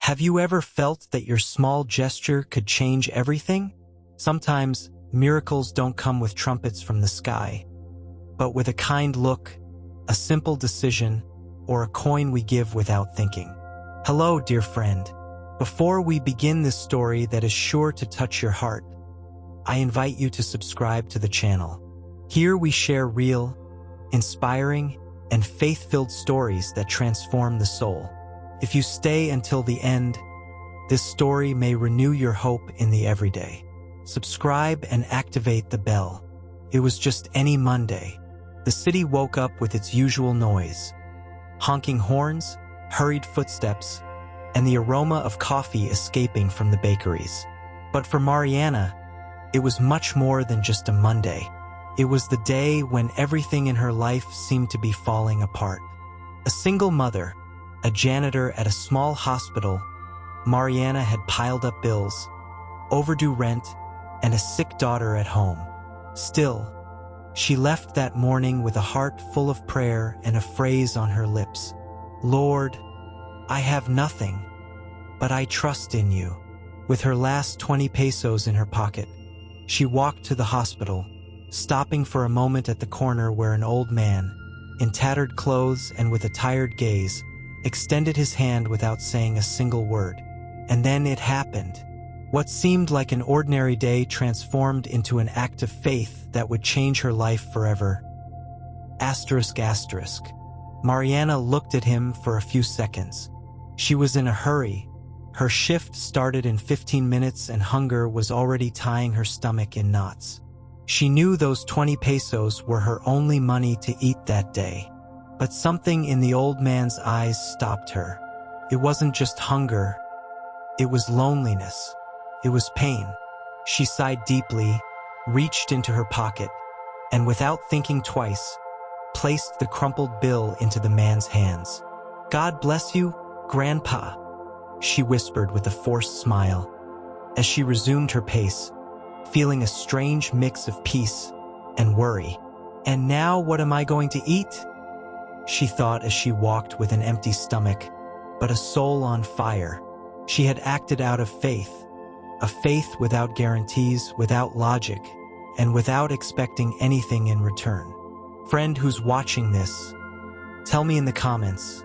Have you ever felt that your small gesture could change everything? Sometimes miracles don't come with trumpets from the sky, but with a kind look, a simple decision, or a coin we give without thinking. Hello, dear friend. Before we begin this story that is sure to touch your heart, I invite you to subscribe to the channel. Here we share real, inspiring, and faith-filled stories that transform the soul. If you stay until the end, this story may renew your hope in the everyday. Subscribe and activate the bell. It was just any Monday. The city woke up with its usual noise. Honking horns, hurried footsteps, and the aroma of coffee escaping from the bakeries. But for Mariana, it was much more than just a Monday. It was the day when everything in her life seemed to be falling apart. A single mother, a janitor at a small hospital, Mariana had piled up bills, overdue rent, and a sick daughter at home. Still, she left that morning with a heart full of prayer and a phrase on her lips. Lord, I have nothing, but I trust in you. With her last 20 pesos in her pocket, she walked to the hospital, stopping for a moment at the corner where an old man, in tattered clothes and with a tired gaze, extended his hand without saying a single word. And then it happened. What seemed like an ordinary day transformed into an act of faith that would change her life forever. Asterisk, asterisk. Mariana looked at him for a few seconds. She was in a hurry. Her shift started in 15 minutes and hunger was already tying her stomach in knots. She knew those 20 pesos were her only money to eat that day. But something in the old man's eyes stopped her. It wasn't just hunger. It was loneliness. It was pain. She sighed deeply, reached into her pocket, and without thinking twice, placed the crumpled bill into the man's hands. God bless you, Grandpa, she whispered with a forced smile, as she resumed her pace, feeling a strange mix of peace and worry. And now what am I going to eat? She thought as she walked with an empty stomach, but a soul on fire. She had acted out of faith, a faith without guarantees, without logic, and without expecting anything in return. Friend who's watching this, tell me in the comments,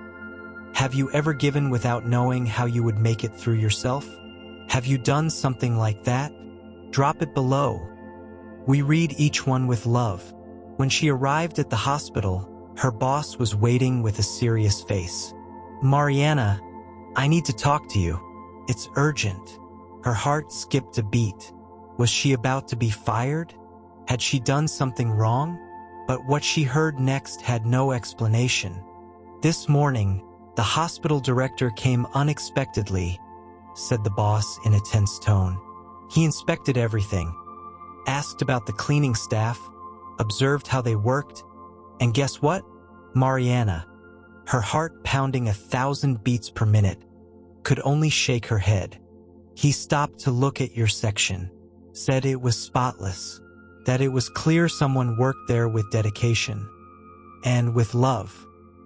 have you ever given without knowing how you would make it through yourself? Have you done something like that? Drop it below. We read each one with love. When she arrived at the hospital, her boss was waiting with a serious face. Mariana, I need to talk to you. It's urgent. Her heart skipped a beat. Was she about to be fired? Had she done something wrong? But what she heard next had no explanation. This morning, the hospital director came unexpectedly, said the boss in a tense tone. He inspected everything, asked about the cleaning staff, observed how they worked, and guess what? Mariana, her heart pounding 1,000 beats per minute, could only shake her head. He stopped to look at your section, said it was spotless, that it was clear someone worked there with dedication and with love.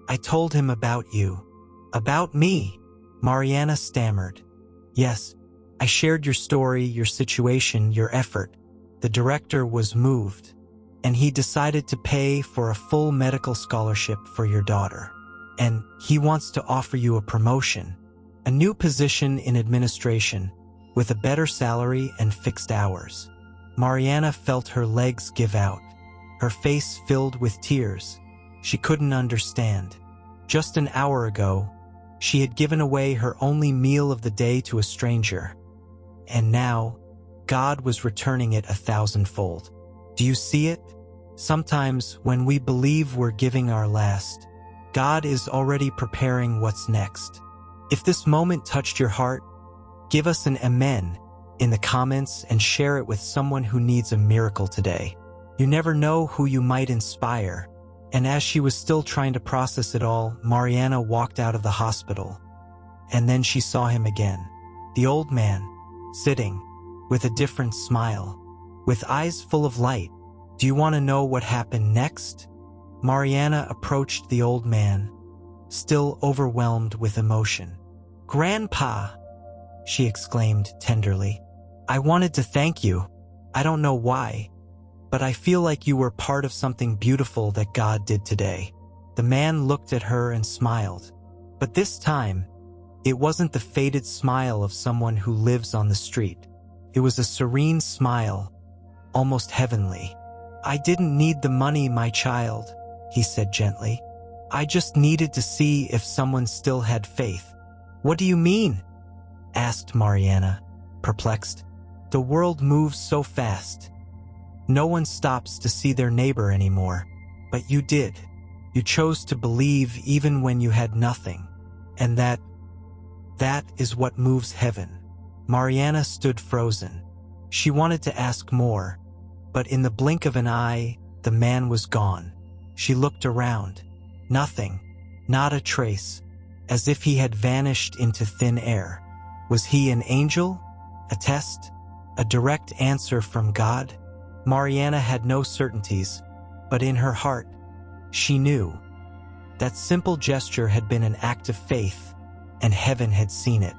I told him about you. About me? Mariana stammered. Yes, I shared your story, your situation, your effort. The director was moved, and he decided to pay for a full medical scholarship for your daughter. And he wants to offer you a promotion, a new position in administration, with a better salary and fixed hours. Mariana felt her legs give out, her face filled with tears. She couldn't understand. Just an hour ago, she had given away her only meal of the day to a stranger. And now, God was returning it 1,000-fold. Do you see it? Sometimes, when we believe we're giving our last, God is already preparing what's next. If this moment touched your heart, give us an amen in the comments and share it with someone who needs a miracle today. You never know who you might inspire. And as she was still trying to process it all, Mariana walked out of the hospital. And then she saw him again. The old man, sitting, with a different smile, with eyes full of light. Do you want to know what happened next? Mariana approached the old man, still overwhelmed with emotion. Grandpa, she exclaimed tenderly. "I wanted to thank you. I don't know why, but I feel like you were part of something beautiful that God did today." The man looked at her and smiled. But this time, it wasn't the faded smile of someone who lives on the street. It was a serene smile, almost heavenly. "I didn't need the money, my child," he said gently. "I just needed to see if someone still had faith." "What do you mean?" asked Mariana, perplexed. "The world moves so fast. No one stops to see their neighbor anymore. But you did. You chose to believe even when you had nothing. And that is what moves heaven." Mariana stood frozen. She wanted to ask more, but in the blink of an eye, the man was gone. She looked around. Nothing, not a trace, as if he had vanished into thin air. Was he an angel? A test? A direct answer from God? Mariana had no certainties, but in her heart, she knew. That simple gesture had been an act of faith, and heaven had seen it.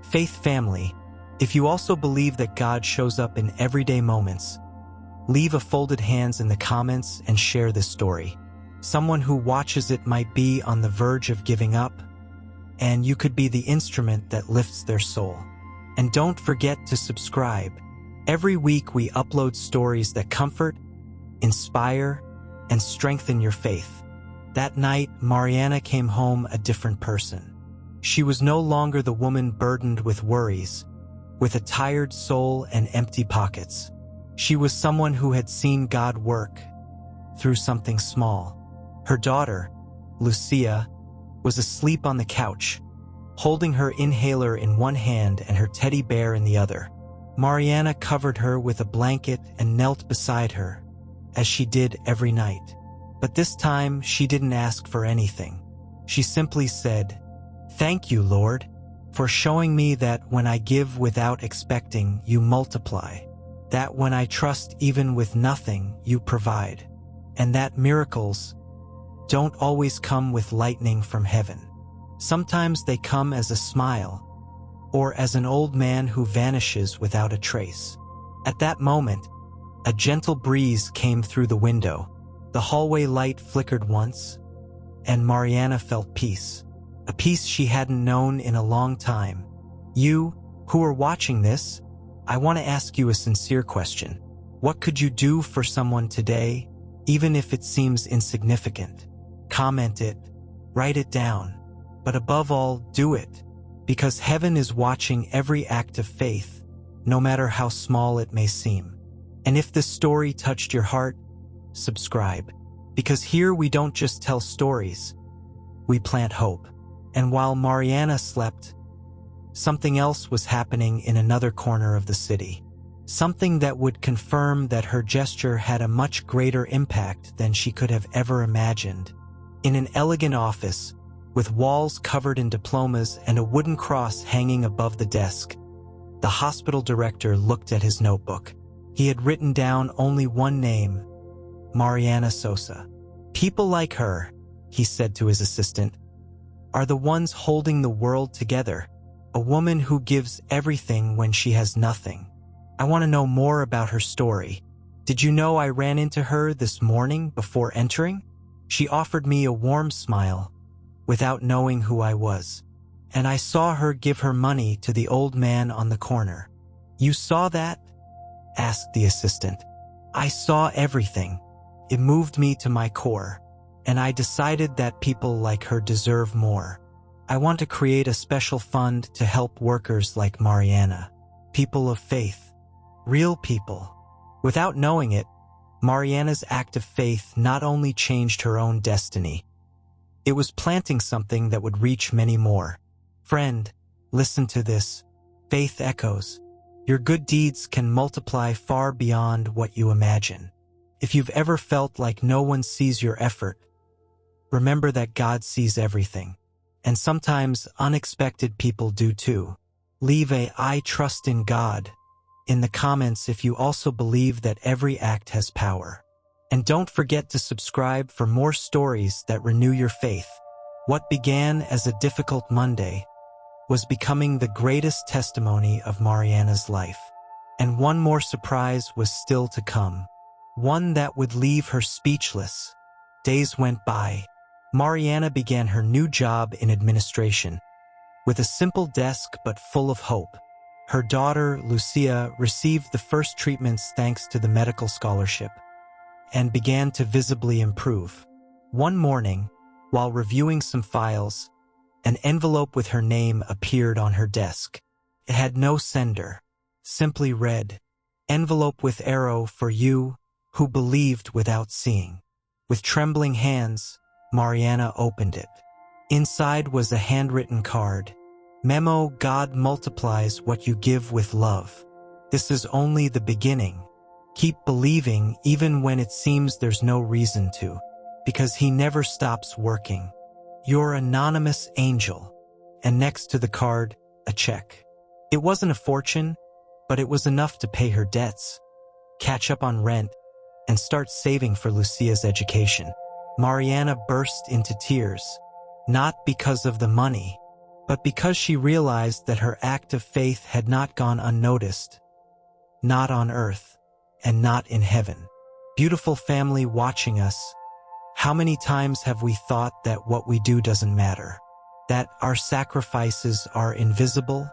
Faith family, if you also believe that God shows up in everyday moments, leave a folded hands in the comments and share this story. Someone who watches it might be on the verge of giving up, and you could be the instrument that lifts their soul. And don't forget to subscribe. Every week we upload stories that comfort, inspire, and strengthen your faith. That night, Mariana came home a different person. She was no longer the woman burdened with worries, with a tired soul and empty pockets. She was someone who had seen God work through something small. Her daughter, Lucia, was asleep on the couch, holding her inhaler in one hand and her teddy bear in the other. Mariana covered her with a blanket and knelt beside her, as she did every night. But this time, she didn't ask for anything. She simply said, "Thank you, Lord, for showing me that when I give without expecting, you multiply. That when I trust even with nothing, you provide. And that miracles don't always come with lightning from heaven. Sometimes they come as a smile, or as an old man who vanishes without a trace." At that moment, a gentle breeze came through the window. The hallway light flickered once, and Mariana felt peace. A peace she hadn't known in a long time. You, who are watching this, I want to ask you a sincere question. What could you do for someone today, even if it seems insignificant? Comment it, write it down, but above all, do it, because heaven is watching every act of faith, no matter how small it may seem. And if this story touched your heart, subscribe, because here we don't just tell stories, we plant hope. And while Mariana slept, something else was happening in another corner of the city. Something that would confirm that her gesture had a much greater impact than she could have ever imagined. In an elegant office, with walls covered in diplomas and a wooden cross hanging above the desk, the hospital director looked at his notebook. He had written down only one name, Mariana Sosa. "People like her," he said to his assistant, "are the ones holding the world together. A woman who gives everything when she has nothing. I want to know more about her story. Did you know I ran into her this morning before entering? She offered me a warm smile, without knowing who I was. And I saw her give her money to the old man on the corner." "You saw that?" asked the assistant. "I saw everything. It moved me to my core, and I decided that people like her deserve more. I want to create a special fund to help workers like Mariana, people of faith, real people." Without knowing it, Mariana's act of faith not only changed her own destiny, it was planting something that would reach many more. Friend, listen to this. Faith echoes. Your good deeds can multiply far beyond what you imagine. If you've ever felt like no one sees your effort, remember that God sees everything. And sometimes unexpected people do too. Leave a "I trust in God" in the comments if you also believe that every act has power. And don't forget to subscribe for more stories that renew your faith. What began as a difficult Monday was becoming the greatest testimony of Mariana's life. And one more surprise was still to come, one that would leave her speechless. Days went by. Mariana began her new job in administration, with a simple desk but full of hope. Her daughter, Lucia, received the first treatments thanks to the medical scholarship, and began to visibly improve. One morning, while reviewing some files, an envelope with her name appeared on her desk. It had no sender, simply read, "Envelope with arrow for you who believed without seeing." With trembling hands, Mariana opened it. Inside was a handwritten card. Memo: God multiplies what you give with love. This is only the beginning. Keep believing even when it seems there's no reason to, because He never stops working. Your anonymous angel. And next to the card, a check. It wasn't a fortune, but it was enough to pay her debts, catch up on rent, and start saving for Lucia's education. Mariana burst into tears, not because of the money, but because she realized that her act of faith had not gone unnoticed, not on earth, and not in heaven. Beautiful family watching us, how many times have we thought that what we do doesn't matter, that our sacrifices are invisible?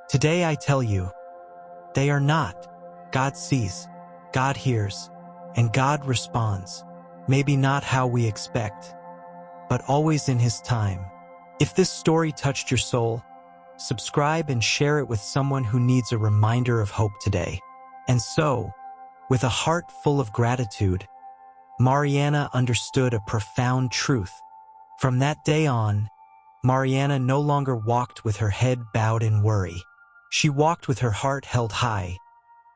Today I tell you, they are not. God sees, God hears, and God responds. Maybe not how we expect, but always in His time. If this story touched your soul, subscribe and share it with someone who needs a reminder of hope today. And so, with a heart full of gratitude, Mariana understood a profound truth. From that day on, Mariana no longer walked with her head bowed in worry. She walked with her heart held high,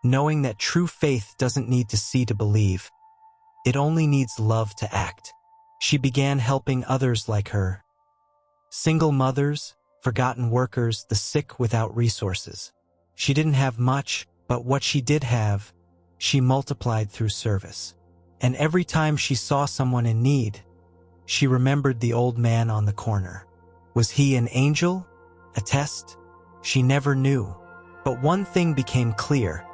knowing that true faith doesn't need to see to believe. It only needs love to act. She began helping others like her. Single mothers, forgotten workers, the sick without resources. She didn't have much, but what she did have, she multiplied through service. And every time she saw someone in need, she remembered the old man on the corner. Was he an angel? A test? She never knew. But one thing became clear.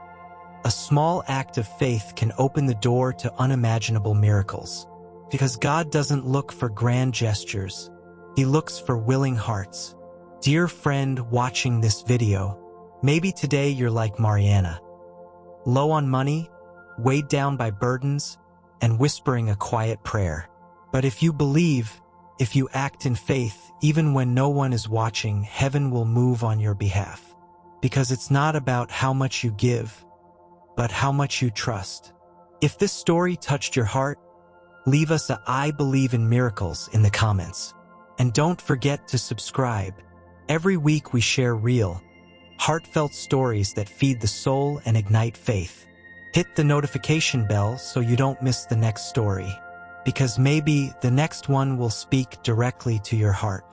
A small act of faith can open the door to unimaginable miracles. Because God doesn't look for grand gestures. He looks for willing hearts. Dear friend watching this video, maybe today you're like Mariana. Low on money, weighed down by burdens, and whispering a quiet prayer. But if you believe, if you act in faith, even when no one is watching, heaven will move on your behalf. Because it's not about how much you give, but how much you trust. If this story touched your heart, leave us a "I believe in miracles" in the comments. And don't forget to subscribe. Every week we share real, heartfelt stories that feed the soul and ignite faith. Hit the notification bell so you don't miss the next story, because maybe the next one will speak directly to your heart.